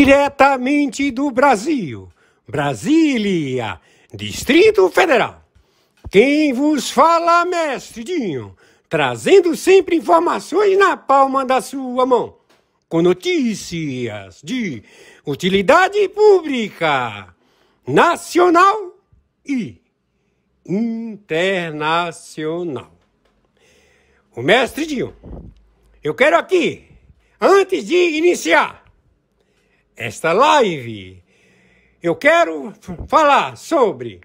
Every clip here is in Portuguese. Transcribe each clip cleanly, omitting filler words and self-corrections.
Diretamente do Brasil, Brasília, Distrito Federal. Quem vos fala, mestre Dinho, trazendo sempre informações na palma da sua mão, com notícias de utilidade pública, nacional e internacional. O mestre Dinho, eu quero aqui, antes de iniciar esta live, eu quero falar sobre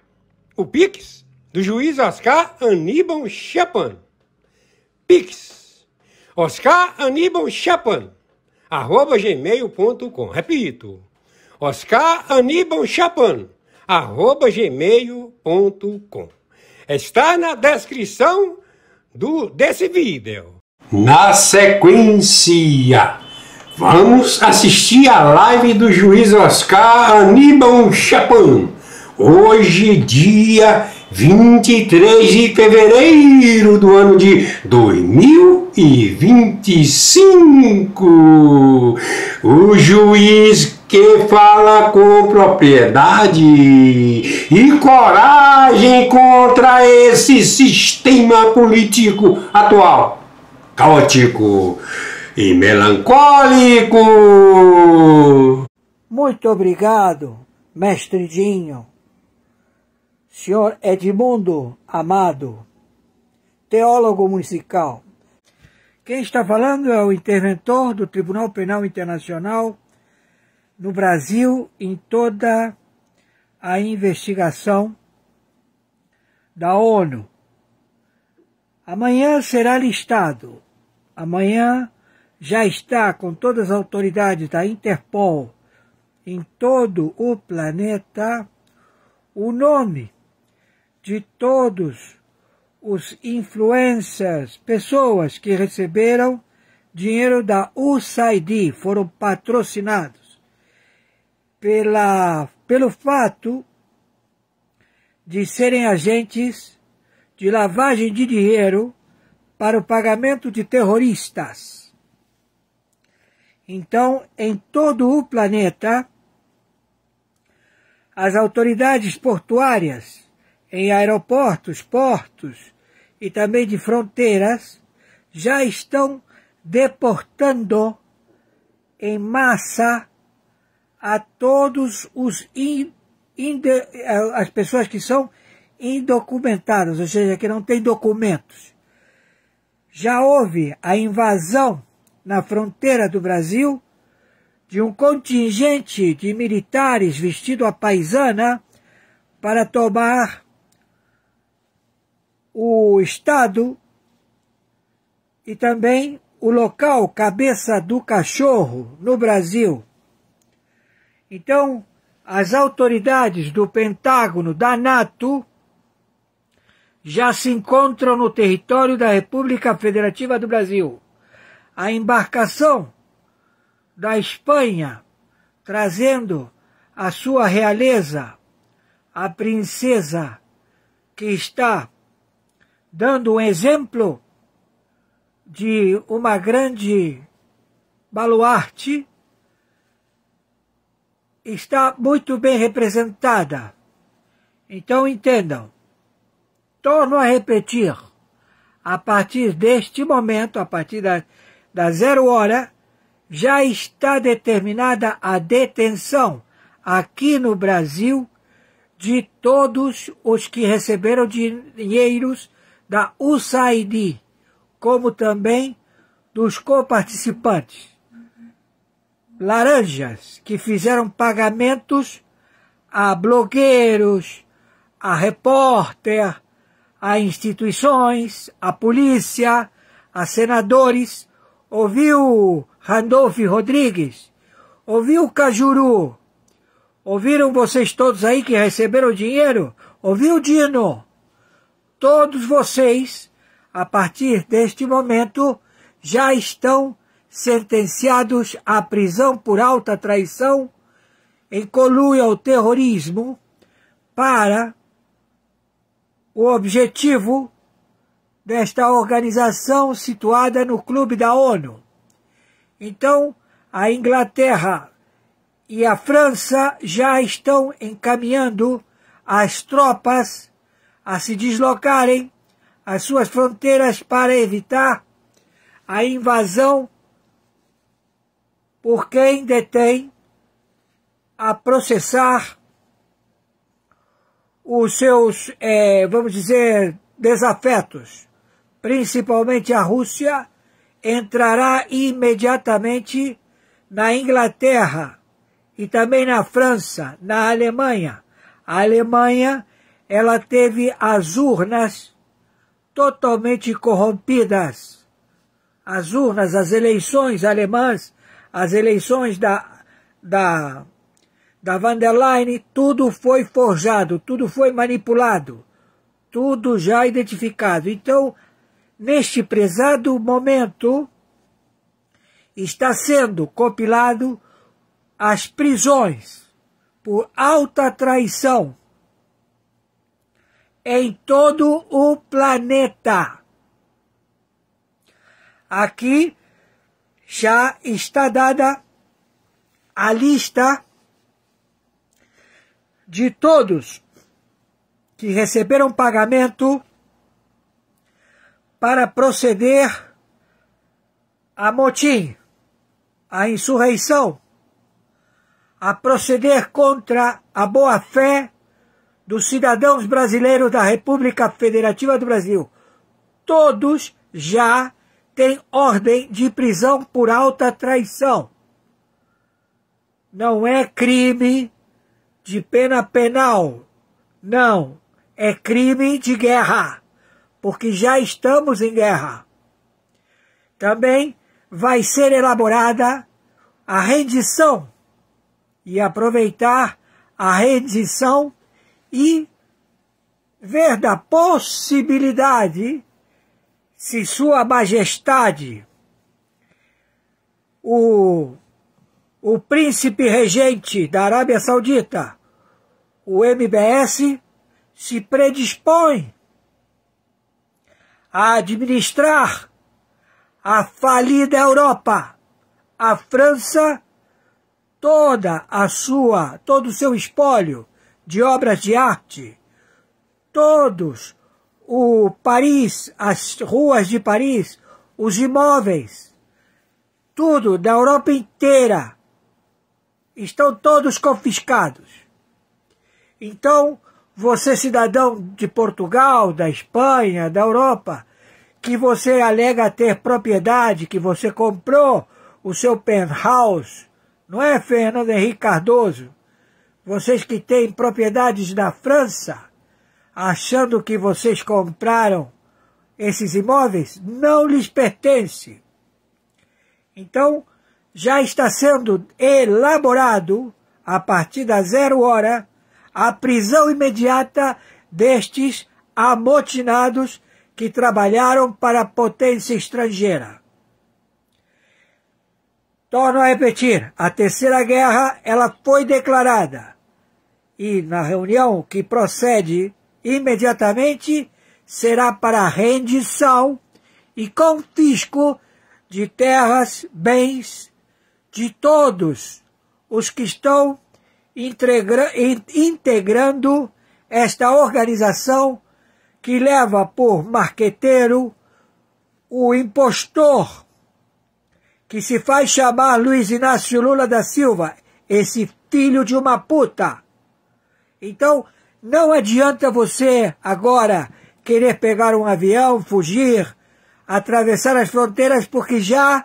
o Pix do juiz Oscar Aníbal Chapan. Pix, Oscar Aníbal Chapan, @gmail.com. Repito, Oscar Aníbal Chapan, @gmail.com. Está na descrição desse vídeo. Na sequência, vamos assistir a live do juiz Oscar Aníbal Chapan. Hoje, dia 23 de fevereiro do ano de 2025. O juiz que fala com propriedade e coragem contra esse sistema político atual, caótico e melancólico. Muito obrigado, mestre Dinho. Senhor Edmundo Amado, teólogo musical. Quem está falando é o interventor do Tribunal Penal Internacional no Brasil em toda a investigação da ONU. Amanhã será listado. Amanhã já está com todas as autoridades da Interpol em todo o planeta o nome de todos os influencers, pessoas que receberam dinheiro da USAID, foram patrocinados pelo fato de serem agentes de lavagem de dinheiro para o pagamento de terroristas. Então, em todo o planeta, as autoridades portuárias, em aeroportos, portos e também de fronteiras, já estão deportando em massa a todos as pessoas que são indocumentadas, ou seja, que não têm documentos. Já houve a invasão na fronteira do Brasil de um contingente de militares vestido à paisana para tomar o Estado e também o local Cabeça do Cachorro, no Brasil. Então, as autoridades do Pentágono, da NATO, já se encontram no território da República Federativa do Brasil. A embarcação da Espanha, trazendo a sua realeza, a princesa que está dando um exemplo de uma grande baluarte, está muito bem representada. Então entendam, torno a repetir, a partir deste momento, a partir da 0 hora, já está determinada a detenção aqui no Brasil de todos os que receberam dinheiros da USAID, como também dos coparticipantes. Laranjas que fizeram pagamentos a blogueiros, a repórter, a instituições, a polícia, a senadores. Ouviu Randolph Rodrigues? Ouviu Cajuru? Ouviram vocês todos aí que receberam dinheiro? Ouviu Dino? Todos vocês, a partir deste momento, já estão sentenciados à prisão por alta traição em conluio ao terrorismo para o objetivo desta organização situada no Clube da ONU. Então, a Inglaterra e a França já estão encaminhando as tropas a se deslocarem às suas fronteiras para evitar a invasão por quem detém a processar os seus, vamos dizer, desafetos. Principalmente a Rússia entrará imediatamente na Inglaterra e também na França, na Alemanha. A Alemanha, ela teve as urnas totalmente corrompidas. As urnas, as eleições alemãs, as eleições da von der Leyen, tudo foi forjado, tudo foi manipulado, tudo já identificado. Então, neste prezado momento, está sendo compilado as prisões por alta traição em todo o planeta. Aqui já está dada a lista de todos que receberam pagamento para proceder a motim, a insurreição, a proceder contra a boa-fé dos cidadãos brasileiros da República Federativa do Brasil. Todos já têm ordem de prisão por alta traição. Não é crime de pena penal, não, é crime de guerra, porque já estamos em guerra. Também vai ser elaborada a rendição e aproveitar a rendição e ver da possibilidade, se Sua Majestade, o príncipe regente da Arábia Saudita, o MBS, se predispõe a administrar a falida Europa, a França, todo o seu espólio de obras de arte, Paris, as ruas de Paris, os imóveis, tudo da Europa inteira, estão todos confiscados. Então, você, cidadão de Portugal, da Espanha, da Europa, que você alega ter propriedade, que você comprou o seu penthouse, não é, Fernando Henrique Cardoso? Vocês que têm propriedades na França, achando que vocês compraram esses imóveis, não lhes pertence. Então, já está sendo elaborado, a partir da 00h, a prisão imediata destes amotinados que trabalharam para a potência estrangeira. Torno a repetir, a Terceira Guerra, ela foi declarada. E na reunião que procede imediatamente, será para rendição e confisco de terras, bens, de todos os que estão integrando esta organização que leva por marqueteiro o impostor que se faz chamar Luiz Inácio Lula da Silva, esse filho de uma puta. Então, não adianta você agora querer pegar um avião, fugir, atravessar as fronteiras, porque já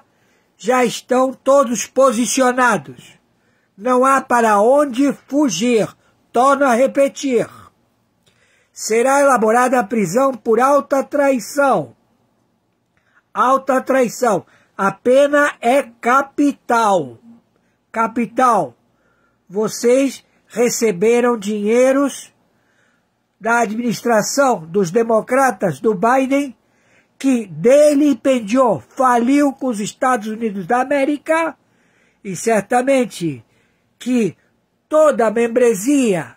estão todos posicionados. Não há para onde fugir. Torno a repetir. Será elaborada a prisão por alta traição. Alta traição. A pena é capital. Capital. Vocês receberam dinheiros da administração dos democratas do Biden, que dele pendiou, faliu com os Estados Unidos da América, e certamente que toda a membresia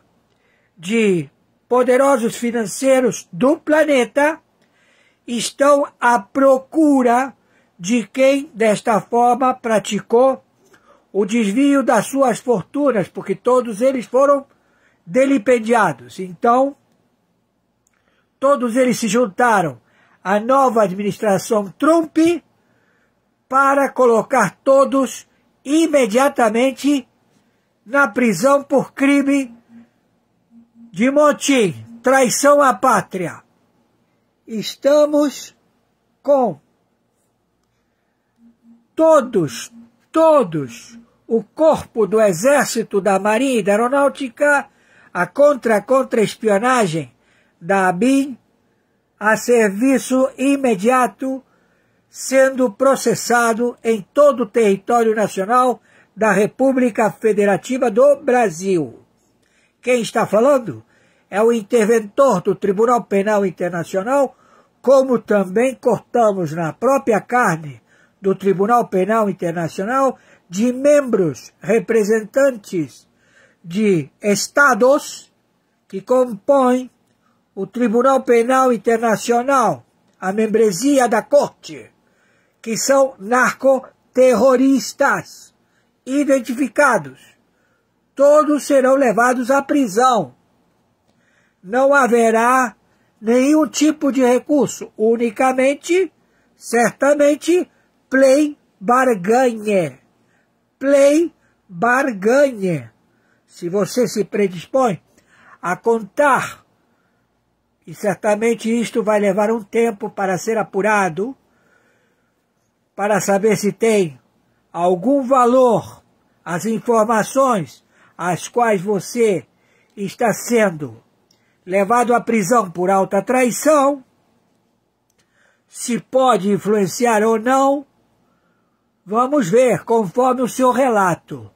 de poderosos financeiros do planeta estão à procura de quem, desta forma, praticou o desvio das suas fortunas, porque todos eles foram delipendiados. Então, todos eles se juntaram à nova administração Trump para colocar todos imediatamente na prisão por crime de motim, traição à pátria. Estamos com todos, o corpo do Exército, da Marinha e da Aeronáutica, a contra-espionagem da ABIN, a serviço imediato, sendo processado em todo o território nacional da República Federativa do Brasil. Quem está falando é o interventor do Tribunal Penal Internacional, como também cortamos na própria carne do Tribunal Penal Internacional de membros representantes de estados que compõem o Tribunal Penal Internacional, a membresia da Corte, que são narcoterroristas identificados. Todos serão levados à prisão. Não haverá nenhum tipo de recurso, unicamente, certamente, play barganha. Play barganha. Se você se predispõe a contar, e certamente isto vai levar um tempo para ser apurado, para saber se tem algum valor as informações às quais você está sendo levado à prisão por alta traição, se pode influenciar ou não, vamos ver, conforme o seu relato.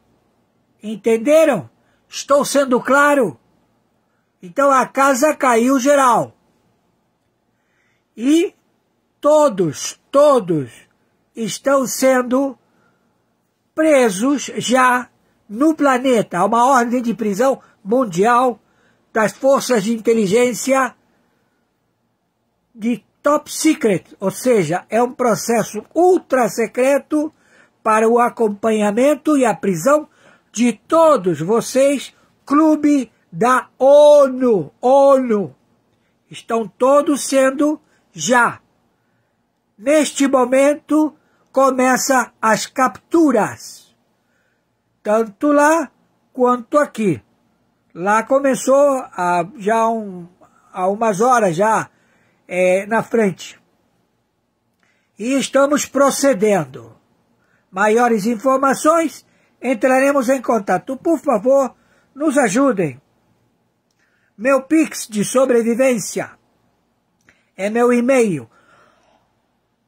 Entenderam? Estou sendo claro? Então a casa caiu geral. E todos estão sendo presos já no planeta. Há uma ordem de prisão mundial das forças de inteligência de top secret, ou seja, é um processo ultra secreto para o acompanhamento e a prisão de todos vocês, clube da ONU. Estão todos sendo já. Neste momento, começa as capturas, tanto lá quanto aqui. Lá começou há umas horas já na frente. E estamos procedendo. Maiores informações, entraremos em contato. Por favor, nos ajudem. Meu Pix de sobrevivência é meu e-mail,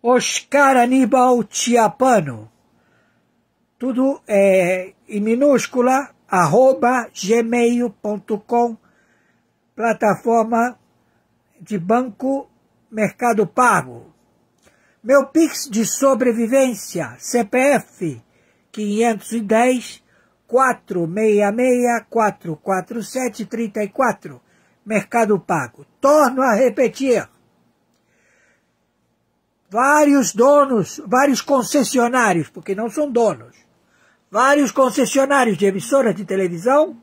Oscar Aníbal Chiapano, tudo em minúscula, @gmail.com, plataforma de banco Mercado Pago. Meu Pix de sobrevivência, CPF 510 466 447 34, Mercado Pago. Torno a repetir. Vários donos, vários concessionários, porque não são donos, vários concessionários de emissoras de televisão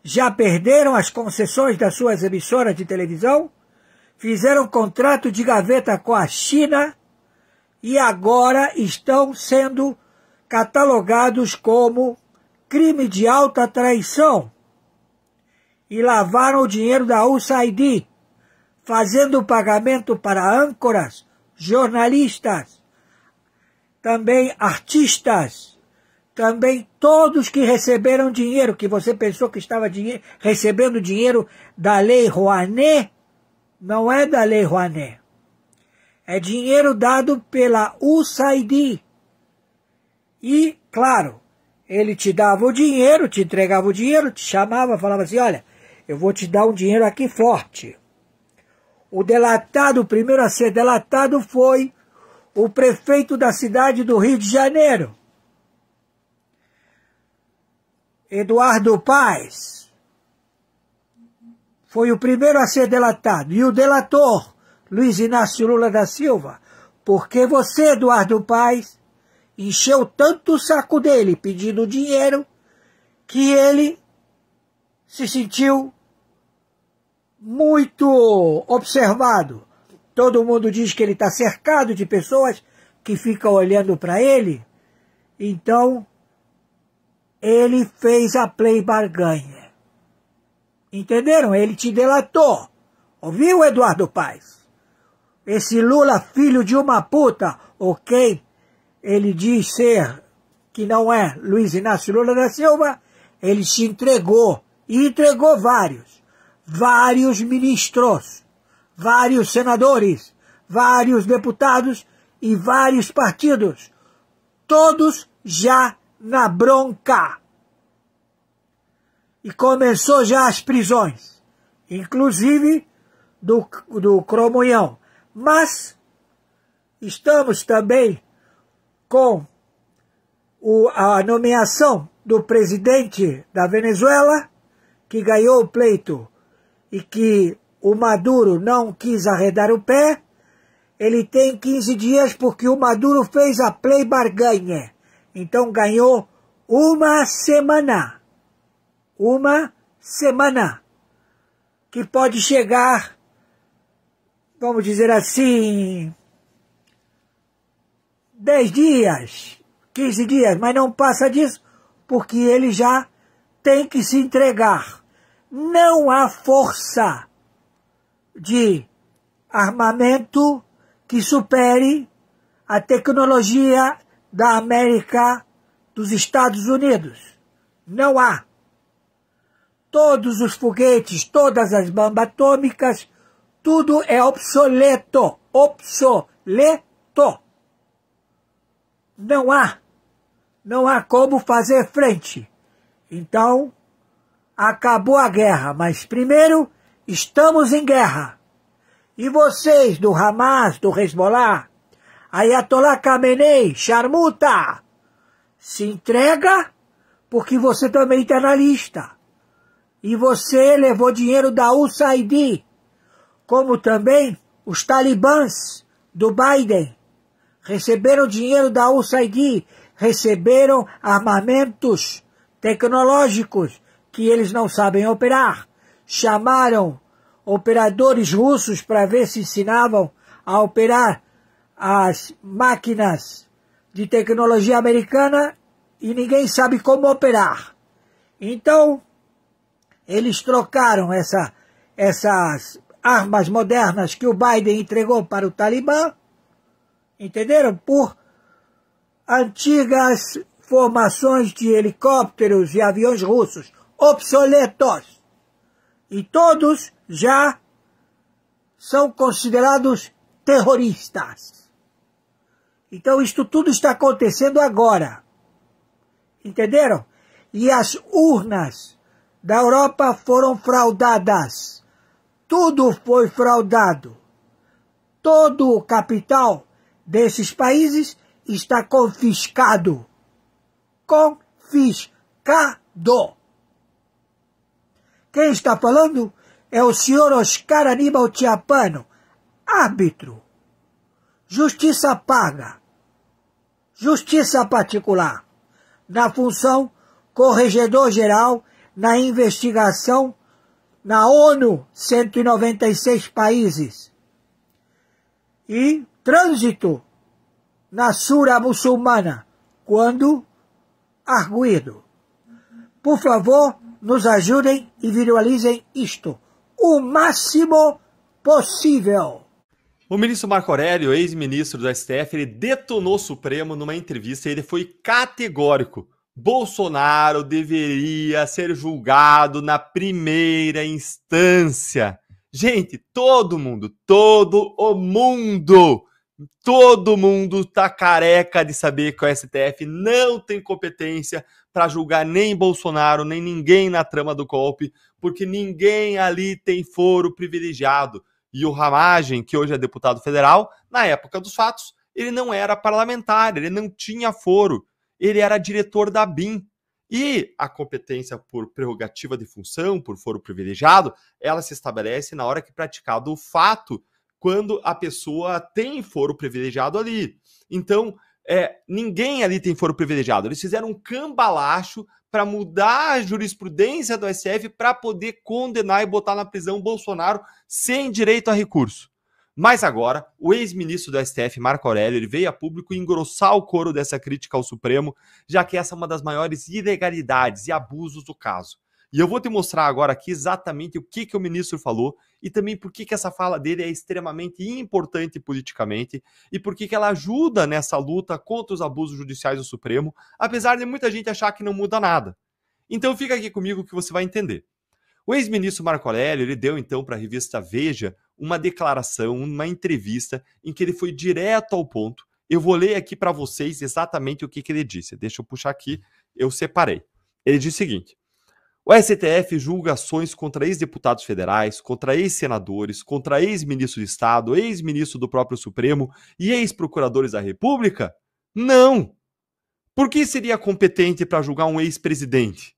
já perderam as concessões das suas emissoras de televisão, fizeram contrato de gaveta com a China e agora estão sendo catalogados como crime de alta traição e lavaram o dinheiro da USAID, fazendo pagamento para âncoras, jornalistas, também artistas, também todos que receberam dinheiro, que você pensou que estava recebendo dinheiro da Lei Rouanet, não é da Lei Rouanet. É dinheiro dado pela USAID. E, claro, ele te dava o dinheiro, te entregava o dinheiro, te chamava, falava assim, olha, eu vou te dar um dinheiro aqui forte. O delatado, o primeiro a ser delatado foi o prefeito da cidade do Rio de Janeiro, Eduardo Paes. Foi o primeiro a ser delatado. E o delator, Luiz Inácio Lula da Silva, porque você, Eduardo Paes, encheu tanto o saco dele pedindo dinheiro que ele se sentiu muito observado. Todo mundo diz que ele está cercado de pessoas que ficam olhando para ele. Então, ele fez a play barganha. Entenderam? Ele te delatou. Ouviu, Eduardo Paes? Esse Lula, filho de uma puta, ok? Ele diz ser que não é Luiz Inácio Lula da Silva, ele se entregou. E entregou vários ministros, vários senadores, vários deputados e vários partidos. Todos já na bronca. E começou já as prisões, inclusive do Cromonhão. Mas estamos também com a nomeação do presidente da Venezuela, que ganhou o pleito e que o Maduro não quis arredar o pé. Ele tem 15 dias porque o Maduro fez a play barganha. Então ganhou uma semana. Uma semana. Que pode chegar, vamos dizer assim, 10 dias, 15 dias, mas não passa disso, porque ele já tem que se entregar. Não há força de armamento que supere a tecnologia da América, dos Estados Unidos. Não há. Todos os foguetes, todas as bombas atômicas, tudo é obsoleto. Obsoleto. Não há como fazer frente. Então, acabou a guerra, mas primeiro estamos em guerra. E vocês do Hamas, do Hezbollah, Ayatollah Khamenei, Charmuta, se entrega porque você também está na lista. E você levou dinheiro da USAID, como também os talibãs do Biden receberam dinheiro da USAID, receberam armamentos tecnológicos que eles não sabem operar. Chamaram operadores russos para ver se ensinavam a operar as máquinas de tecnologia americana e ninguém sabe como operar. Então, eles trocaram essas armas modernas que o Biden entregou para o Talibã, entenderam? Por antigas formações de helicópteros e aviões russos, obsoletos. E todos já são considerados terroristas. Então isto tudo está acontecendo agora. Entenderam? E as urnas da Europa foram fraudadas. Tudo foi fraudado. Todo o capital desses países está confiscado. Confiscado. Quem está falando é o senhor Oscar Aníbal Chiapano, árbitro. Justiça paga. Justiça particular. Na função corregedor-geral, na investigação, na ONU, 196 países. E trânsito na Sura muçulmana, quando arguído. Por favor, nos ajudem e viralizem isto o máximo possível. O ministro Marco Aurélio, ex-ministro do STF, ele detonou o Supremo numa entrevista e ele foi categórico. Bolsonaro deveria ser julgado na primeira instância. Gente, todo mundo tá careca de saber que o STF não tem competência para julgar nem Bolsonaro, nem ninguém na trama do golpe, porque ninguém ali tem foro privilegiado. E o Ramagem, que hoje é deputado federal, na época dos fatos, ele não era parlamentar, ele não tinha foro, ele era diretor da BIM. E a competência por prerrogativa de função, por foro privilegiado, ela se estabelece na hora que é praticado o fato, quando a pessoa tem foro privilegiado ali. Então, ninguém ali tem foro privilegiado. Eles fizeram um cambalacho para mudar a jurisprudência do STF para poder condenar e botar na prisão Bolsonaro sem direito a recurso. Mas agora, o ex-ministro do STF, Marco Aurélio, ele veio a público engrossar o coro dessa crítica ao Supremo, já que essa é uma das maiores ilegalidades e abusos do caso. E eu vou te mostrar agora aqui exatamente o que o ministro falou e também por que essa fala dele é extremamente importante politicamente e por que ela ajuda nessa luta contra os abusos judiciais do Supremo, apesar de muita gente achar que não muda nada. Então fica aqui comigo que você vai entender. O ex-ministro Marco Aurélio, ele deu então para a revista Veja uma declaração, uma entrevista em que ele foi direto ao ponto. Eu vou ler aqui para vocês exatamente o que ele disse. Deixa eu puxar aqui, eu separei. Ele disse o seguinte: o STF julga ações contra ex-deputados federais, contra ex-senadores, contra ex-ministro de Estado, ex-ministro do próprio Supremo e ex-procuradores da República? Não! Por que seria competente para julgar um ex-presidente?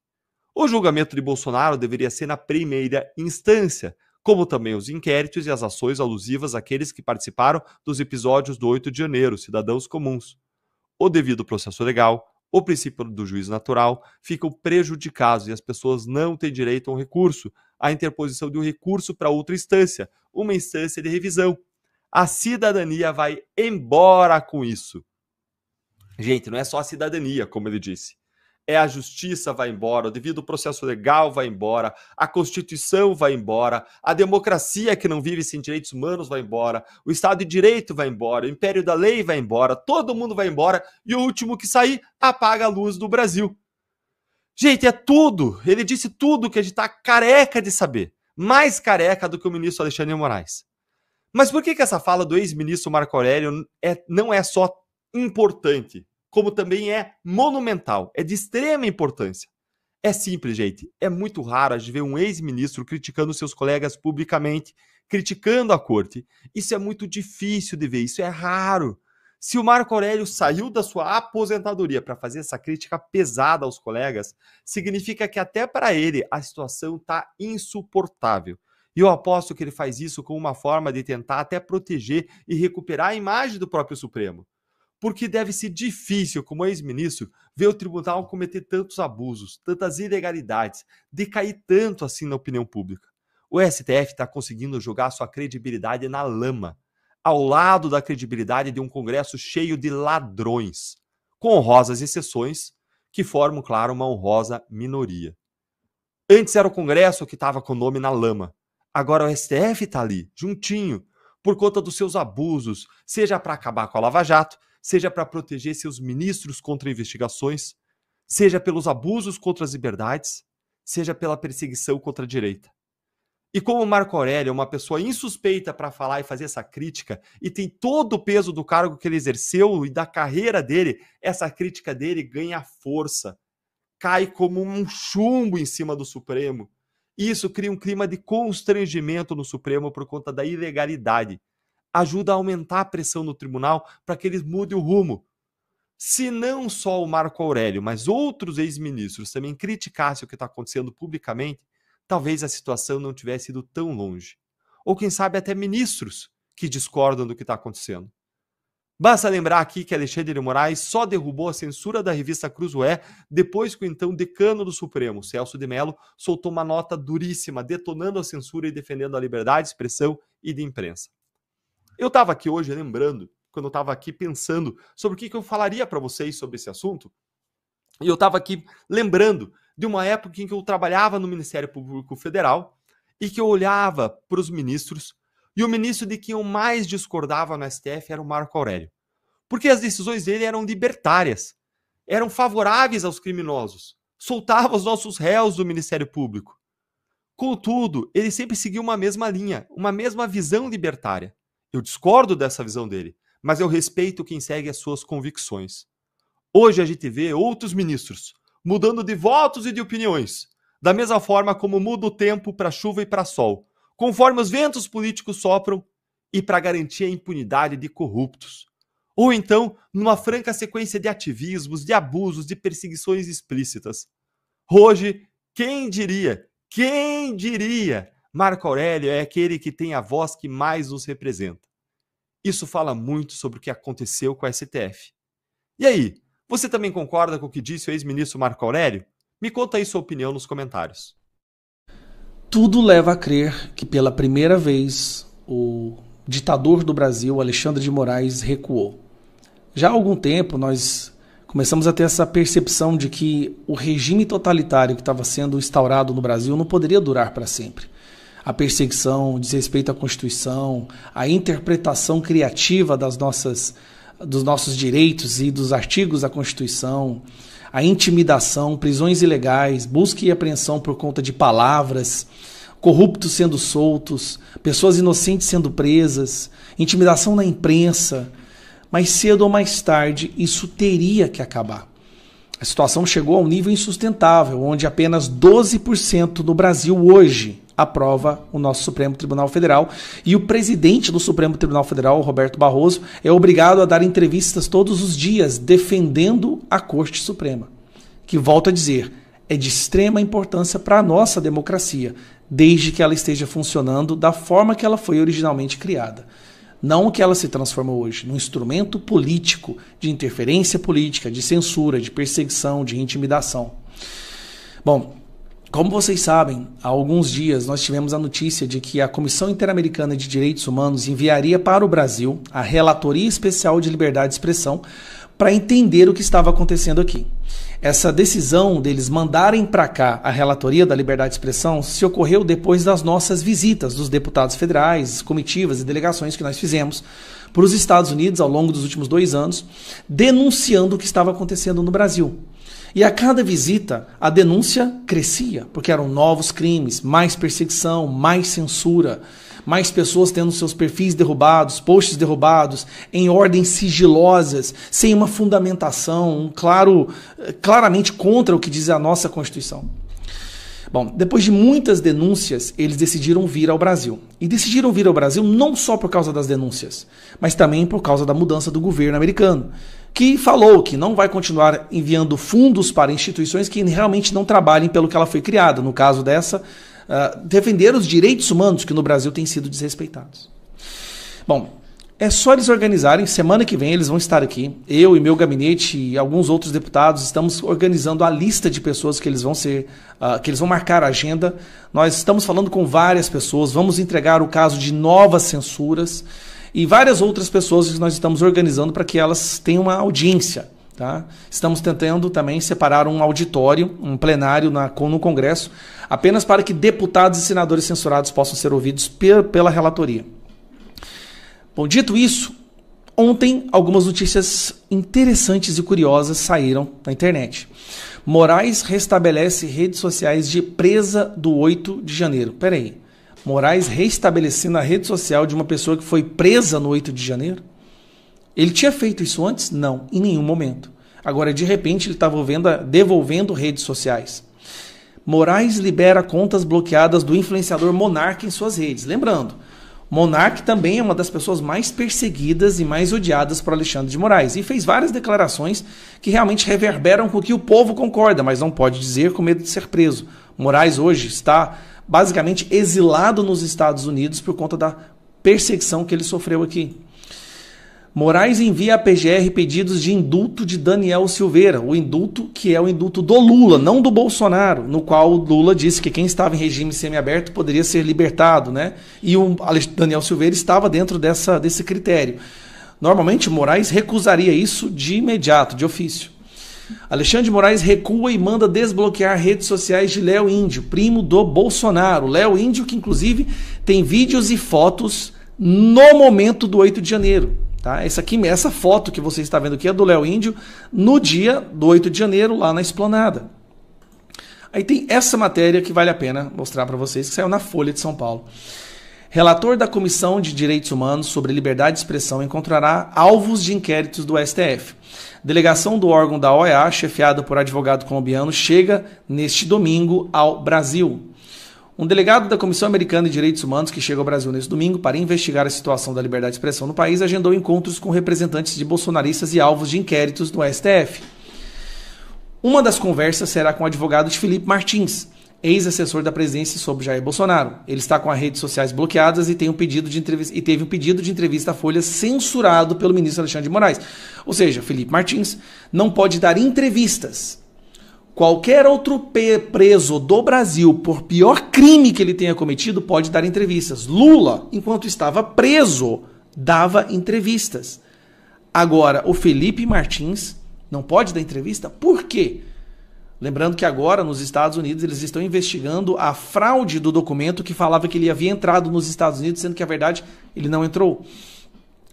O julgamento de Bolsonaro deveria ser na primeira instância, como também os inquéritos e as ações alusivas àqueles que participaram dos episódios do 8 de janeiro, cidadãos comuns. O devido processo legal, o princípio do juízo natural, ficam prejudicados e as pessoas não têm direito a um recurso, à interposição de um recurso para outra instância, uma instância de revisão. A cidadania vai embora com isso. Gente, não é só a cidadania, como ele disse. A justiça vai embora, o devido processo legal vai embora, a Constituição vai embora, a democracia que não vive sem direitos humanos vai embora, o Estado de Direito vai embora, o Império da Lei vai embora, todo mundo vai embora e o último que sair apaga a luz do Brasil. Gente, é tudo, ele disse tudo que a gente está careca de saber, mais careca do que o ministro Alexandre de Moraes. Mas por que essa fala do ex-ministro Marco Aurélio não é só importante, como também é monumental, é de extrema importância? É simples, gente. É muito raro a gente ver um ex-ministro criticando seus colegas publicamente, criticando a corte. Isso é muito difícil de ver, isso é raro. Se o Marco Aurélio saiu da sua aposentadoria para fazer essa crítica pesada aos colegas, significa que até para ele a situação está insuportável. E eu aposto que ele faz isso como uma forma de tentar até proteger e recuperar a imagem do próprio Supremo. Porque deve ser difícil, como ex-ministro, ver o tribunal cometer tantos abusos, tantas ilegalidades, decair tanto assim na opinião pública. O STF está conseguindo jogar sua credibilidade na lama, ao lado da credibilidade de um Congresso cheio de ladrões, com honrosas exceções, que formam, claro, uma honrosa minoria. Antes era o Congresso que estava com o nome na lama. Agora o STF está ali, juntinho, por conta dos seus abusos, seja para acabar com a Lava Jato, seja para proteger seus ministros contra investigações, seja pelos abusos contra as liberdades, seja pela perseguição contra a direita. E como o Marco Aurélio é uma pessoa insuspeita para falar e fazer essa crítica, e tem todo o peso do cargo que ele exerceu e da carreira dele, essa crítica dele ganha força, cai como um chumbo em cima do Supremo. E isso cria um clima de constrangimento no Supremo por conta da ilegalidade. Ajuda a aumentar a pressão no tribunal para que eles mudem o rumo. Se não só o Marco Aurélio, mas outros ex-ministros também criticassem o que está acontecendo publicamente, talvez a situação não tivesse ido tão longe. Ou quem sabe até ministros que discordam do que está acontecendo. Basta lembrar aqui que Alexandre de Moraes só derrubou a censura da revista Cruzoé depois que o então decano do Supremo, Celso de Mello, soltou uma nota duríssima detonando a censura e defendendo a liberdade de expressão e de imprensa. Eu estava aqui hoje lembrando, quando eu estava aqui pensando sobre o que eu falaria para vocês sobre esse assunto, e eu estava aqui lembrando de uma época em que eu trabalhava no Ministério Público Federal e que eu olhava para os ministros, e o ministro de quem eu mais discordava no STF era o Marco Aurélio, porque as decisões dele eram libertárias, eram favoráveis aos criminosos, soltava os nossos réus do Ministério Público. Contudo, ele sempre seguiu uma mesma linha, uma mesma visão libertária. Eu discordo dessa visão dele, mas eu respeito quem segue as suas convicções. Hoje a gente vê outros ministros mudando de votos e de opiniões, da mesma forma como muda o tempo para chuva e para sol, conforme os ventos políticos sopram e para garantir a impunidade de corruptos. Ou então, numa franca sequência de ativismos, de abusos, de perseguições explícitas. Hoje, quem diria, Marco Aurélio é aquele que tem a voz que mais nos representa. Isso fala muito sobre o que aconteceu com a STF. E aí, você também concorda com o que disse o ex-ministro Marco Aurélio? Me conta aí sua opinião nos comentários. Tudo leva a crer que pela primeira vez o ditador do Brasil, Alexandre de Moraes, recuou. Já há algum tempo nós começamos a ter essa percepção de que o regime totalitário que estava sendo instaurado no Brasil não poderia durar para sempre. A perseguição, o desrespeito à Constituição, a interpretação criativa dos nossos direitos e dos artigos da Constituição, a intimidação, prisões ilegais, busca e apreensão por conta de palavras, corruptos sendo soltos, pessoas inocentes sendo presas, intimidação na imprensa. Mais cedo ou mais tarde, isso teria que acabar. A situação chegou a um nível insustentável, onde apenas 12% do Brasil hoje aprova o nosso Supremo Tribunal Federal, e o presidente do Supremo Tribunal Federal, Roberto Barroso, é obrigado a dar entrevistas todos os dias defendendo a Corte Suprema, que, volto a dizer, é de extrema importância para a nossa democracia, desde que ela esteja funcionando da forma que ela foi originalmente criada. Não que ela se transformou hoje num instrumento político, de interferência política, de censura, de perseguição, de intimidação. Bom, como vocês sabem, há alguns dias nós tivemos a notícia de que a Comissão Interamericana de Direitos Humanos enviaria para o Brasil a Relatoria Especial de Liberdade de Expressão para entender o que estava acontecendo aqui. Essa decisão deles mandarem para cá a Relatoria da Liberdade de Expressão se ocorreu depois das nossas visitas dos deputados federais, comitivas e delegações que nós fizemos para os Estados Unidos ao longo dos últimos 2 anos, denunciando o que estava acontecendo no Brasil. E a cada visita, a denúncia crescia, porque eram novos crimes, mais perseguição, mais censura, mais pessoas tendo seus perfis derrubados, posts derrubados, em ordens sigilosas, sem uma fundamentação, claramente contra o que diz a nossa Constituição. Bom, depois de muitas denúncias, eles decidiram vir ao Brasil. E decidiram vir ao Brasil não só por causa das denúncias, mas também por causa da mudança do governo americano, que falou que não vai continuar enviando fundos para instituições que realmente não trabalhem pelo que ela foi criada. No caso dessa, defender os direitos humanos que no Brasil têm sido desrespeitados. Bom, é só eles organizarem. Semana que vem eles vão estar aqui. Eu e meu gabinete e alguns outros deputados estamos organizando a lista de pessoas que eles vão marcar a agenda. Nós estamos falando com várias pessoas, vamos entregar o caso de novas censuras e várias outras pessoas que nós estamos organizando para que elas tenham uma audiência. Tá? Estamos tentando também separar um auditório, um plenário no Congresso, apenas para que deputados e senadores censurados possam ser ouvidos pela relatoria. Bom, dito isso, ontem algumas notícias interessantes e curiosas saíram na internet. Moraes restabelece redes sociais de presa do 8 de janeiro. Peraí, Moraes restabelecendo a rede social de uma pessoa que foi presa no 8 de janeiro? Ele tinha feito isso antes? Não, em nenhum momento. Agora, de repente, ele estava devolvendo redes sociais. Moraes libera contas bloqueadas do influenciador Monark em suas redes. Lembrando, Monark também é uma das pessoas mais perseguidas e mais odiadas por Alexandre de Moraes. E fez várias declarações que realmente reverberam com o que o povo concorda, mas não pode dizer com medo de ser preso. Moraes hoje está basicamente exilado nos Estados Unidos por conta da perseguição que ele sofreu aqui. Moraes envia à PGR pedidos de indulto de Daniel Silveira, o indulto que é o indulto do Lula, não do Bolsonaro, no qual o Lula disse que quem estava em regime semiaberto poderia ser libertado, né? E o Daniel Silveira estava dentro desse critério. Normalmente, Moraes recusaria isso de imediato, de ofício. Alexandre de Moraes recua e manda desbloquear redes sociais de Léo Índio, primo do Bolsonaro. Léo Índio, que inclusive tem vídeos e fotos no momento do 8 de janeiro. Tá? Essa foto que você está vendo aqui é do Léo Índio no dia do 8 de janeiro, lá na Esplanada. Aí tem essa matéria que vale a pena mostrar para vocês, que saiu na Folha de São Paulo. Relator da Comissão de Direitos Humanos sobre Liberdade de Expressão encontrará alvos de inquéritos do STF. Delegação do órgão da OEA, chefiada por advogado colombiano, chega neste domingo ao Brasil. Um delegado da Comissão Americana de Direitos Humanos, que chega ao Brasil neste domingo para investigar a situação da liberdade de expressão no país, agendou encontros com representantes de bolsonaristas e alvos de inquéritos do STF. Uma das conversas será com o advogado de Felipe Martins, ex-assessor da presidência sobre Jair Bolsonaro. Ele está com as redes sociais bloqueadas e teve um pedido de entrevista à Folha censurado pelo ministro Alexandre de Moraes. Ou seja, Felipe Martins não pode dar entrevistas. Qualquer outro preso do Brasil, por pior crime que ele tenha cometido, pode dar entrevistas. Lula, enquanto estava preso, dava entrevistas. Agora, o Felipe Martins não pode dar entrevista? Por quê? Lembrando que agora, nos Estados Unidos, eles estão investigando a fraude do documento que falava que ele havia entrado nos Estados Unidos, sendo que, a verdade, ele não entrou.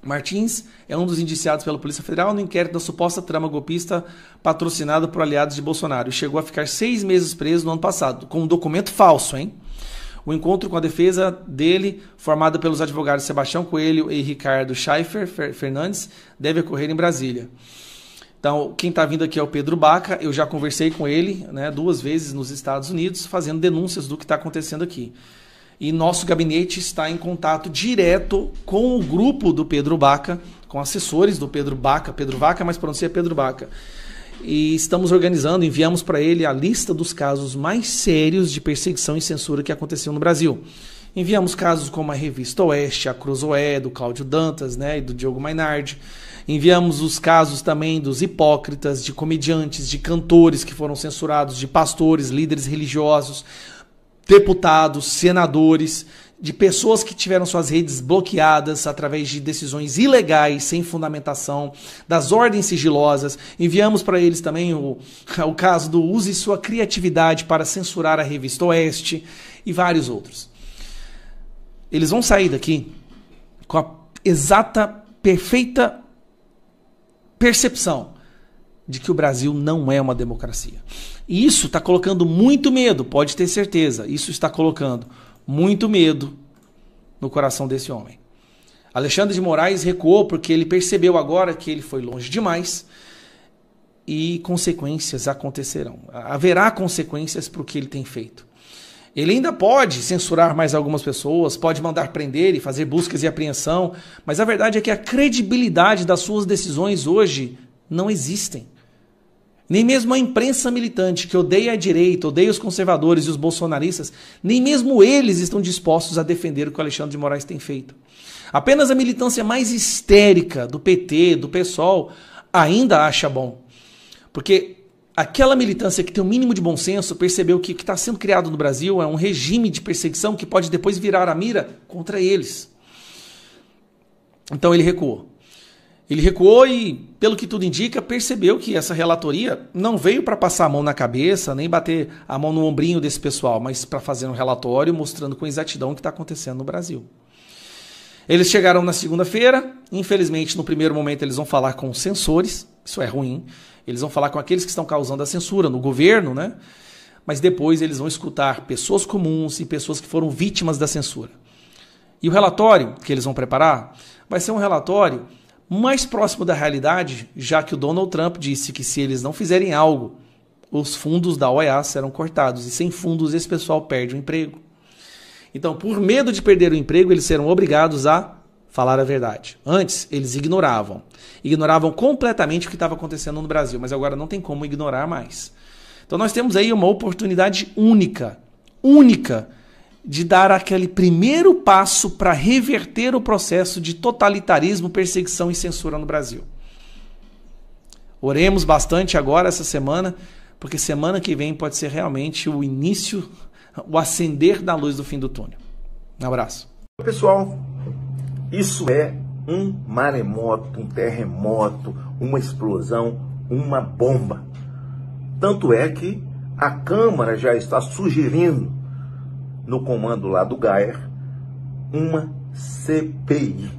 Martins é um dos indiciados pela Polícia Federal no inquérito da suposta trama golpista patrocinada por aliados de Bolsonaro e chegou a ficar 6 meses preso no ano passado, com um documento falso, hein? O encontro com a defesa dele, formada pelos advogados Sebastião Coelho e Ricardo Schaeffer Fernandes, deve ocorrer em Brasília. Então, quem está vindo aqui é o Pedro Baca. Eu já conversei com ele, né, 2 vezes nos Estados Unidos, fazendo denúncias do que está acontecendo aqui. E nosso gabinete está em contato direto com o grupo do Pedro Baca, com assessores do Pedro Baca, mas pronuncia Pedro Baca. E estamos organizando, enviamos para ele a lista dos casos mais sérios de perseguição e censura que aconteceu no Brasil. Enviamos casos como a Revista Oeste, a Cruzoé, do Cláudio Dantas, né, e do Diogo Mainardi. Enviamos os casos também dos hipócritas, de comediantes, de cantores que foram censurados, de pastores, líderes religiosos, deputados, senadores, de pessoas que tiveram suas redes bloqueadas através de decisões ilegais, sem fundamentação, das ordens sigilosas. Enviamos para eles também o caso do use sua criatividade para censurar a Revista Oeste e vários outros. Eles vão sair daqui com a exata, perfeita percepção de que o Brasil não é uma democracia. E isso está colocando muito medo, pode ter certeza. Isso está colocando muito medo no coração desse homem. Alexandre de Moraes recuou porque ele percebeu agora que ele foi longe demais e consequências acontecerão. Haverá consequências para o que ele tem feito. Ele ainda pode censurar mais algumas pessoas, pode mandar prender e fazer buscas e apreensão, mas a verdade é que a credibilidade das suas decisões hoje não existem. Nem mesmo a imprensa militante, que odeia a direita, odeia os conservadores e os bolsonaristas, nem mesmo eles estão dispostos a defender o que o Alexandre de Moraes tem feito. Apenas a militância mais histérica do PT, do PSOL, ainda acha bom. Porque aquela militância que tem o mínimo de bom senso percebeu que o que está sendo criado no Brasil é um regime de perseguição que pode depois virar a mira contra eles. Então ele recuou. Ele recuou e, pelo que tudo indica, percebeu que essa relatoria não veio para passar a mão na cabeça, nem bater a mão no ombrinho desse pessoal, mas para fazer um relatório mostrando com exatidão o que está acontecendo no Brasil. Eles chegaram na segunda-feira, infelizmente no primeiro momento eles vão falar com os censores, isso é ruim, eles vão falar com aqueles que estão causando a censura no governo, né? Mas depois eles vão escutar pessoas comuns e pessoas que foram vítimas da censura. E o relatório que eles vão preparar vai ser um relatório mais próximo da realidade, já que o Donald Trump disse que se eles não fizerem algo, os fundos da OEA serão cortados, e sem fundos esse pessoal perde o emprego. Então, por medo de perder o emprego, eles serão obrigados a falar a verdade. Antes, eles ignoravam completamente o que estava acontecendo no Brasil, mas agora não tem como ignorar mais. Então nós temos aí uma oportunidade única, de dar aquele primeiro passo para reverter o processo de totalitarismo, perseguição e censura no Brasil. Oremos bastante agora essa semana, porque semana que vem pode ser realmente o início, o acender da luz do fim do túnel. Um abraço. Pessoal, isso é um maremoto, um terremoto, uma explosão, uma bomba. Tanto é que a Câmara já está sugerindo, no comando lá do Geyer, uma CPI.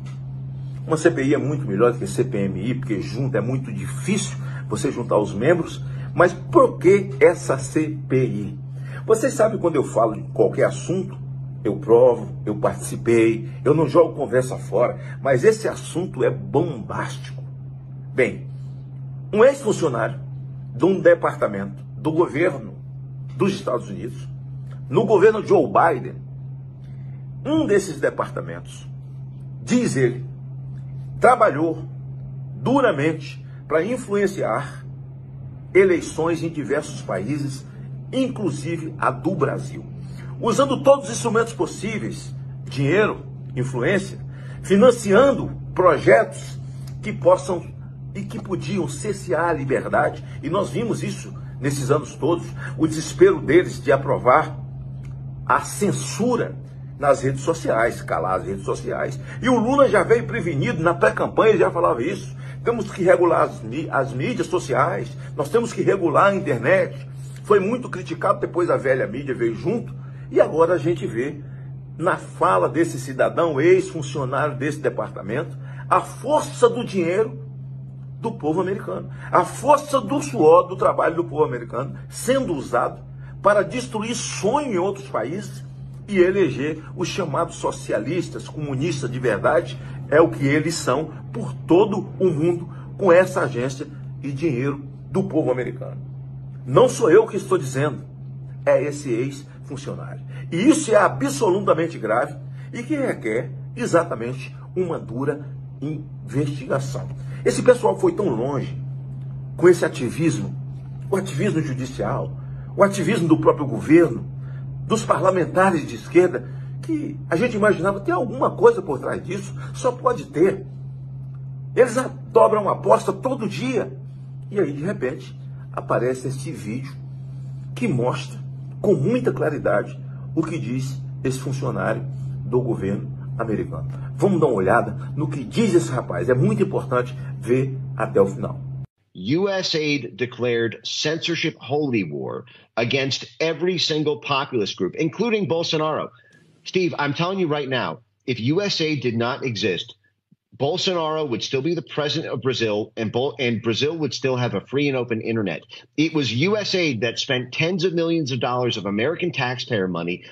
Uma CPI é muito melhor do que CPMI, porque junto é muito difícil você juntar os membros. Mas por que essa CPI? Vocês sabem, quando eu falo de qualquer assunto, eu provo, eu participei, eu não jogo conversa fora, mas esse assunto é bombástico. Bem, um ex-funcionário de um departamento do governo dos Estados Unidos, no governo Joe Biden, um desses departamentos, diz ele, trabalhou duramente para influenciar eleições em diversos países inclusive a do Brasil, usando todos os instrumentos possíveis, dinheiro, influência, financiando projetos que possam e que podiam cessear a liberdade, e nós vimos isso nesses anos todos, o desespero deles de aprovar a censura nas redes sociais, calar as redes sociais. E o Lula já veio prevenido, na pré-campanha ele já falava isso. Temos que regular as mídias sociais, nós temos que regular a internet. Foi muito criticado, depois a velha mídia veio junto, e agora a gente vê, na fala desse cidadão, ex-funcionário desse departamento, a força do dinheiro do povo americano, a força do suor, do trabalho do povo americano, sendo usado para destruir sonho em outros países e eleger os chamados socialistas, comunistas de verdade, é o que eles são por todo o mundo, com essa agência e dinheiro do povo americano. Não sou eu que estou dizendo, é esse ex-funcionário. E isso é absolutamente grave e que requer exatamente uma dura investigação. Esse pessoal foi tão longe com esse ativismo, o ativismo judicial, o ativismo do próprio governo, dos parlamentares de esquerda, que a gente imaginava ter alguma coisa por trás disso, só pode ter. Eles dobram a aposta todo dia. E aí, de repente, aparece este vídeo que mostra com muita claridade o que diz esse funcionário do governo americano. Vamos dar uma olhada no que diz esse rapaz. É muito importante ver até o final. USAID declared censorship holy war against every single populist group, including Bolsonaro. Steve, I'm telling you right now, if USAID did not exist, Bolsonaro would still be the president of Brazil, and Brazil would still have a free and open internet. It was USAID that spent tens of millions of dollars of American taxpayer money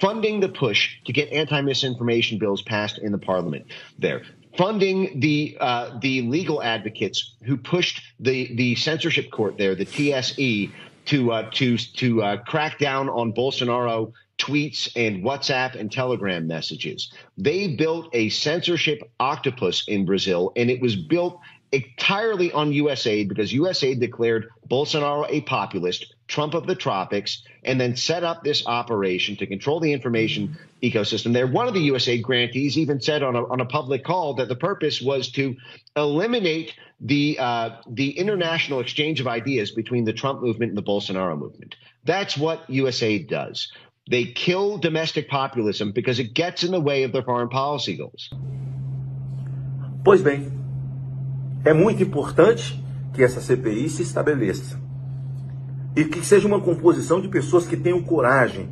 funding the push to get anti-misinformation bills passed in the parliament there. Funding the legal advocates who pushed the censorship court there, the TSE, to crack down on Bolsonaro tweets and WhatsApp and Telegram messages. They built a censorship octopus in Brazil, and it was built entirely on USAID because USAID declared Bolsonaro a populist, Trump of the tropics, and then set up this operation to control the information ecosystem there. One of the USAID grantees even said on a public call that the purpose was to eliminate the international exchange of ideas between the Trump movement and the Bolsonaro movement. That's what USAID does. They kill domestic populism because it gets in the way of their foreign policy goals. Pois bem, é muito importante que essa CPI se estabeleça e que seja uma composição de pessoas que tenham coragem,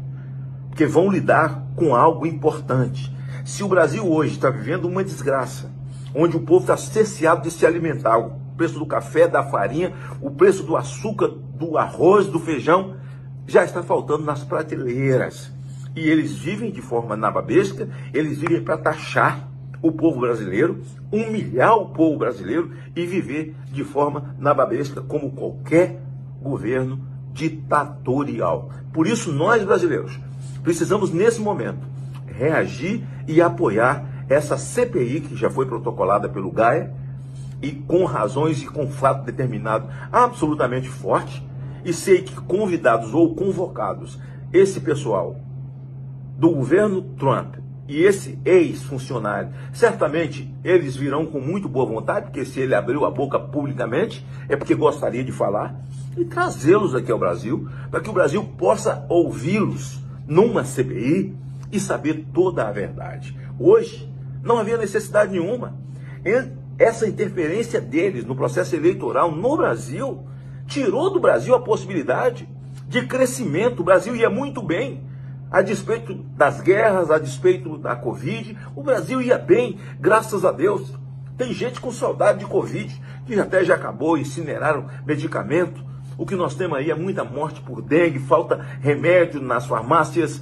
que vão lidar com algo importante. Se o Brasil hoje está vivendo uma desgraça, onde o povo está cesseado de se alimentar, o preço do café, da farinha, o preço do açúcar, do arroz, do feijão, já está faltando nas prateleiras. E eles vivem de forma nababesca, eles vivem para taxar o povo brasileiro, humilhar o povo brasileiro e viver de forma nababesca como qualquer governo ditatorial. Por isso, nós brasileiros precisamos, nesse momento, reagir e apoiar essa CPI que já foi protocolada pelo GAE e com razões e com fato determinado absolutamente forte. E sei que convidados ou convocados, esse pessoal do governo Trump e esse ex-funcionário, certamente eles virão com muito boa vontade, porque se ele abriu a boca publicamente, é porque gostaria de falar, e trazê-los aqui ao Brasil, para que o Brasil possa ouvi-los numa CPI e saber toda a verdade. Hoje, não havia necessidade nenhuma. Essa interferência deles no processo eleitoral no Brasil tirou do Brasil a possibilidade de crescimento. O Brasil ia muito bem, a despeito das guerras, a despeito da Covid, o Brasil ia bem, graças a Deus. Tem gente com saudade de Covid, que até já acabou, incineraram medicamento. O que nós temos aí é muita morte por dengue, falta remédio nas farmácias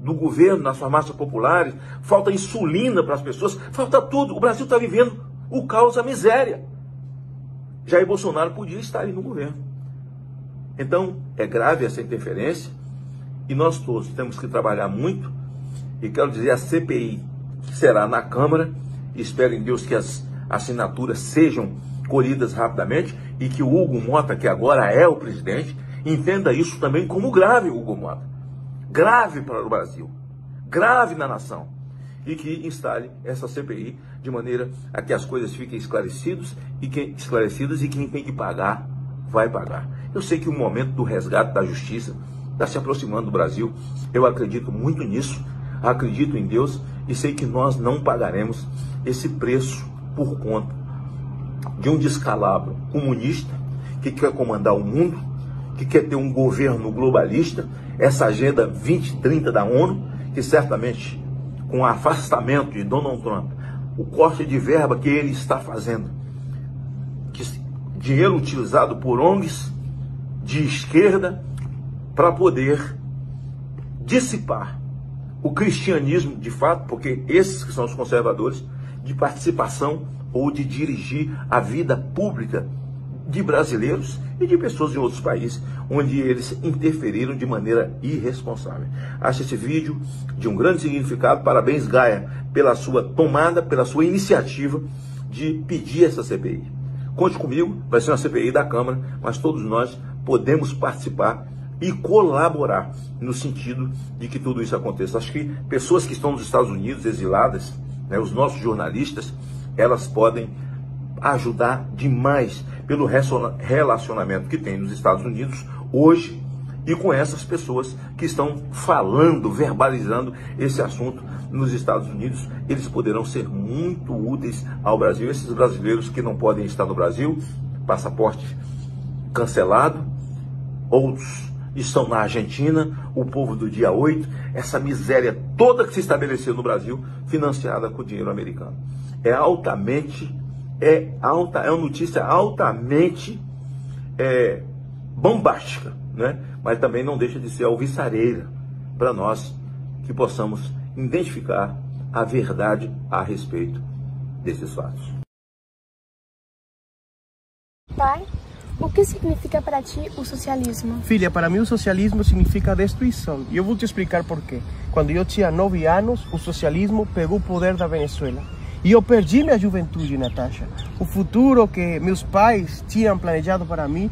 do governo, nas farmácias populares, falta insulina para as pessoas, falta tudo. O Brasil está vivendo o caos, a miséria. Jair Bolsonaro podia estar aí no governo. Então, é grave essa interferência e nós todos temos que trabalhar muito. E quero dizer, a CPI será na Câmara. Espero em Deus que as assinaturas sejam colhidas rapidamente e que o Hugo Mota, que agora é o presidente, Entenda isso também como grave, Hugo Mota. Grave para o Brasil. Grave na nação. E que instale essa CPI de maneira a que as coisas fiquem esclarecidas e quem tem que pagar, vai pagar. Eu sei que o momento do resgate da justiça está se aproximando do Brasil. Eu acredito muito nisso, acredito em Deus e sei que nós não pagaremos esse preço por conta de um descalabro comunista que quer comandar o mundo, que quer ter um governo globalista, essa agenda 2030 da ONU, que certamente com o afastamento de Donald Trump, o corte de verba que ele está fazendo, dinheiro utilizado por ONGs de esquerda para poder dissipar o cristianismo de fato, porque esses que são os conservadores, de participação ou de dirigir a vida pública de brasileiros e de pessoas de outros países, onde eles interferiram de maneira irresponsável. Acho esse vídeo de um grande significado. Parabéns, Gaia, pela sua tomada, pela sua iniciativa de pedir essa CPI. Conte comigo, vai ser uma CPI da Câmara, mas todos nós podemos participar e colaborar no sentido de que tudo isso aconteça. Acho que pessoas que estão nos Estados Unidos, exiladas, né, os nossos jornalistas, elas podem ajudar demais pelo relacionamento que tem nos Estados Unidos hoje e com essas pessoas que estão falando, verbalizando esse assunto nos Estados Unidos. Eles poderão ser muito úteis ao Brasil. Esses brasileiros que não podem estar no Brasil, passaporte cancelado, outros estão na Argentina, o povo do dia 8, essa miséria toda que se estabeleceu no Brasil, financiada com dinheiro americano. É uma notícia altamente bombástica, né? Mas também não deixa de ser alvissareira para nós que possamos identificar a verdade a respeito desses fatos. Pai, o que significa para ti o socialismo? Filha, para mim o socialismo significa destruição. E eu vou te explicar por quê. Quando eu tinha 9 anos, o socialismo pegou o poder da Venezuela. E eu perdi minha juventude, Natasha. O futuro que meus pais tinham planejado para mim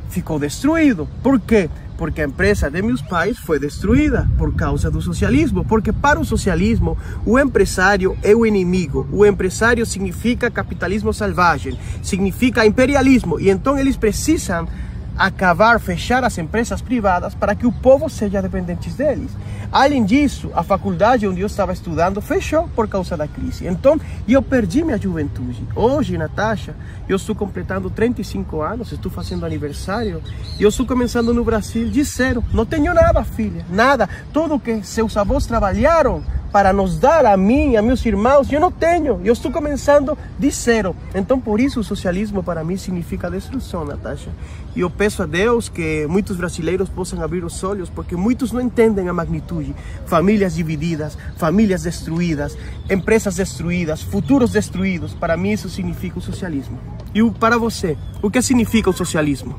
ficou destruído. Por quê? Porque a empresa de meus pais foi destruída por causa do socialismo. Porque para o socialismo, o empresário é o inimigo. O empresário significa capitalismo selvagem, significa imperialismo. E então eles precisam acabar, fechar as empresas privadas para que o povo seja dependente deles. Além disso, a faculdade onde eu estava estudando fechou por causa da crise. Então, eu perdi minha juventude. Hoje, Natasha, eu estou completando 35 anos, estou fazendo aniversário, e eu estou começando no Brasil de zero. Não tenho nada, filha, nada. Tudo que seus avós trabalharam para nos dar a mim e a meus irmãos, eu não tenho. Eu estou começando de zero. Então, por isso, o socialismo para mim significa destruição, Natasha. E eu peço a Deus que muitos brasileiros possam abrir os olhos, porque muitos não entendem a magnitude. Famílias divididas, famílias destruídas, empresas destruídas, futuros destruídos. Para mim, isso significa o socialismo. E para você, o que significa o socialismo?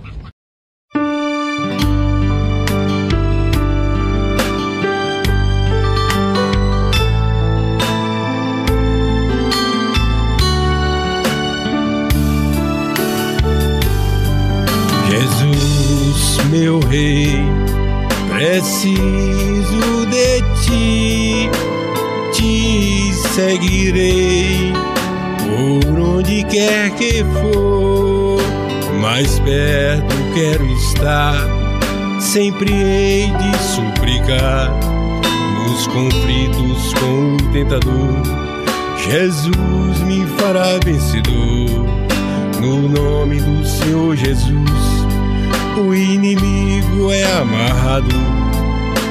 Jesus, meu rei, preciso de ti, te seguirei por onde quer que for, mais perto quero estar, sempre hei de suplicar, nos conflitos com o tentador, Jesus me fará vencedor, no nome do Senhor Jesus. O inimigo é amarrado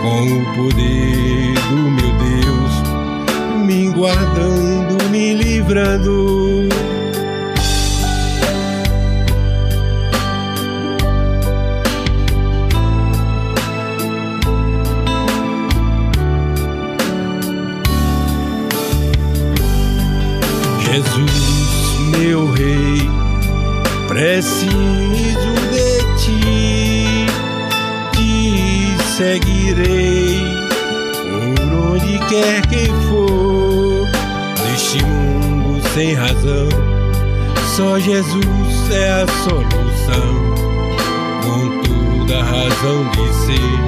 com o poder do meu Deus, me guardando, me livrando. Jesus, meu rei, preciso de ti, te seguirei por onde quer que for. Neste mundo sem razão, só Jesus é a solução. Com toda razão de ser.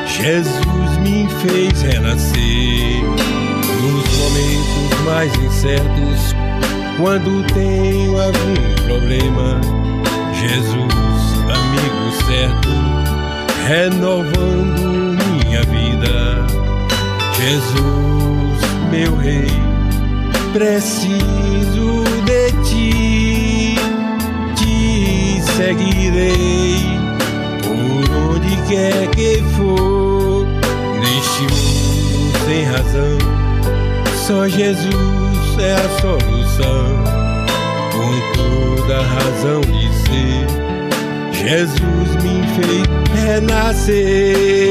Jesus me fez renascer nos momentos mais incertos, quando tenho algum problema. Jesus, amigo certo, renovando minha vida. Jesus, meu rei, preciso de ti, te seguirei por onde quer que for. Neste mundo sem razão, só Jesus é a solução. Com toda razão de ser, Jesus me fez renascer.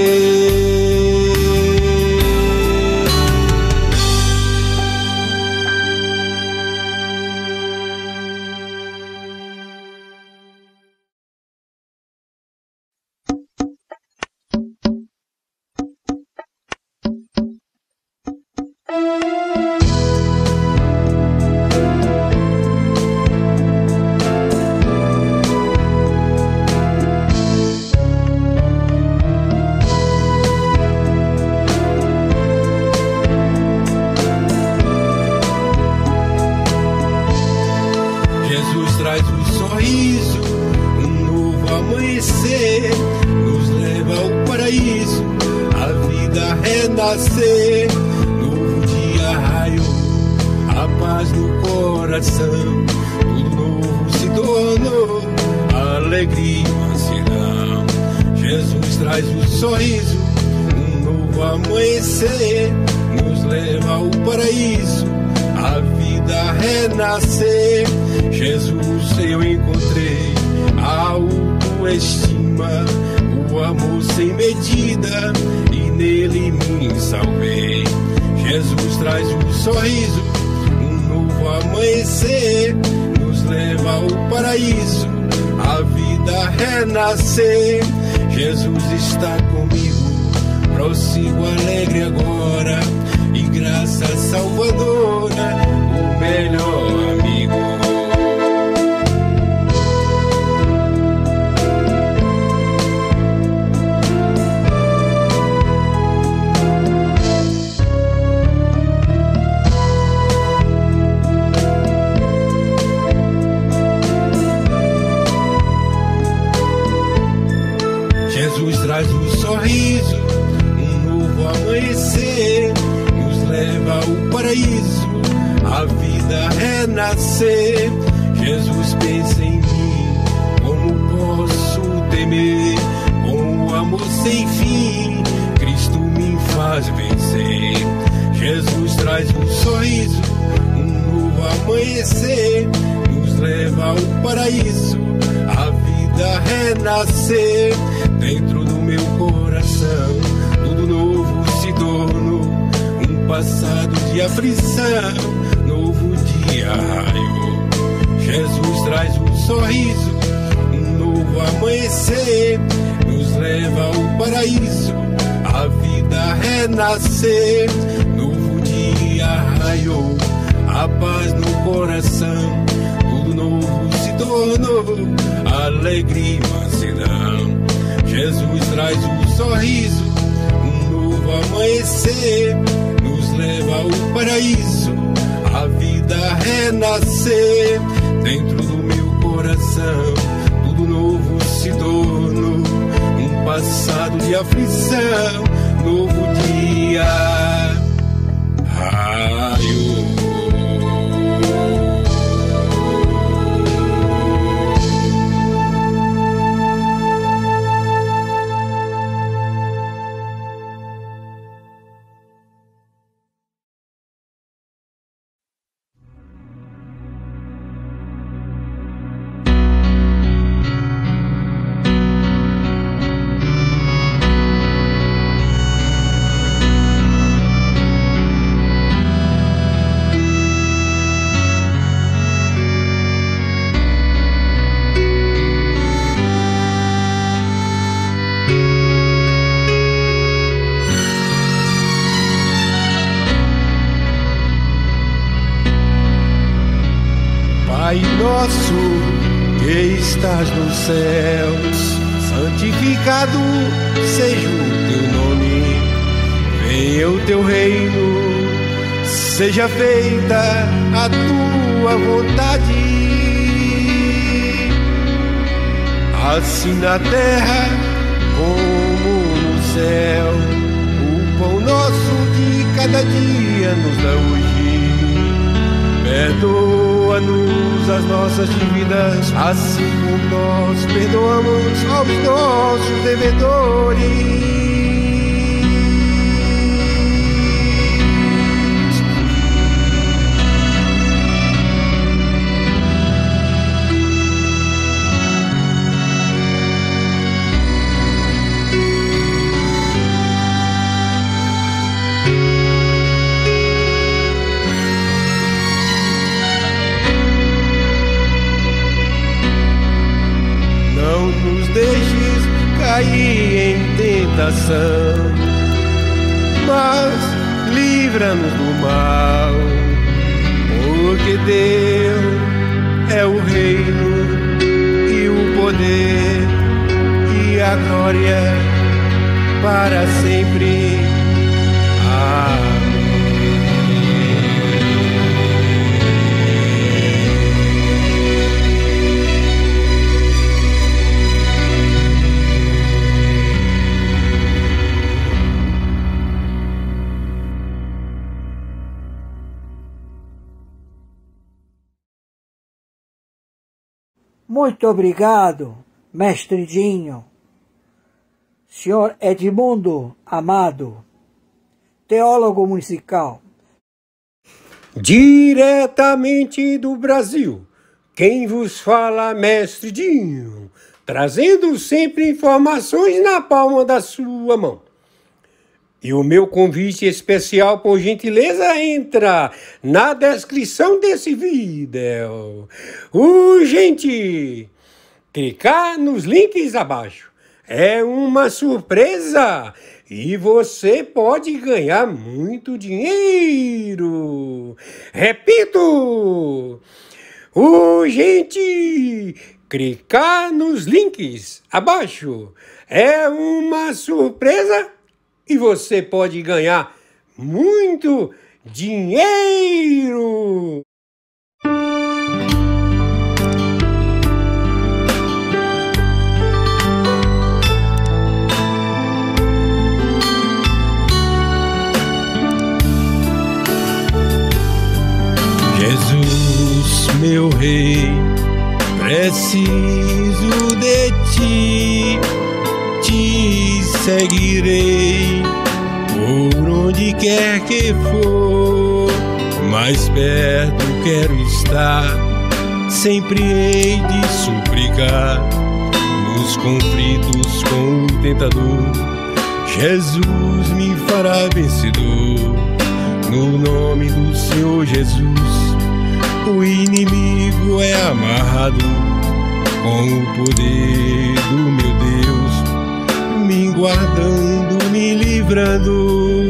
Jesus está comigo, prossigo alegre agora, e graça salvadora, o melhor amigo. Jesus traz um sorriso, um novo amanhecer, nos leva ao paraíso, a vida renascer. Jesus pensa em mim, como posso temer? Com o amor sem fim, Cristo me faz vencer. Jesus traz um sorriso, um novo amanhecer, nos leva ao paraíso, a vida renascer. Dentro do meu coração, tudo novo se tornou, um passado de aflição, novo dia raiou. Jesus traz um sorriso, um novo amanhecer, nos leva ao paraíso, a vida renascer. Novo dia raiou, a paz no coração, tudo novo se tornou, alegria e mansidão. Jesus traz um sorriso, um novo amanhecer, nos leva ao paraíso, a vida renascer. Dentro do meu coração, tudo novo se tornou, um passado de aflição, novo dia raiou. Pai nosso que estás nos céus, santificado seja o teu nome, venha o teu reino, seja feita a tua vontade, assim na terra como no céu. O pão nosso de cada dia nos dá hoje, perdoa-nos as nossas dívidas, assim como nós perdoamos aos nossos devedores. Deixes cair em tentação, mas livra-nos do mal, porque teu é o reino e o poder e a glória para sempre. Amém. Muito obrigado, mestre Dinho. Senhor Edmundo Amado, teólogo musical. Diretamente do Brasil, quem vos fala, mestre Dinho, trazendo sempre informações na palma da sua mão. E o meu convite especial, por gentileza, entra na descrição desse vídeo. Urgente! Clicar nos links abaixo. É uma surpresa e você pode ganhar muito dinheiro. Repito! Urgente! Clicar nos links abaixo. É uma surpresa e você pode ganhar muito dinheiro! Jesus, meu rei, preciso de ti, te seguirei por onde quer que for, mais perto quero estar, sempre hei de suplicar nos conflitos com o tentador. Jesus me fará vencedor, no nome do Senhor Jesus. O inimigo é amarrado com o poder do meu Deus, me guardando, me livrando.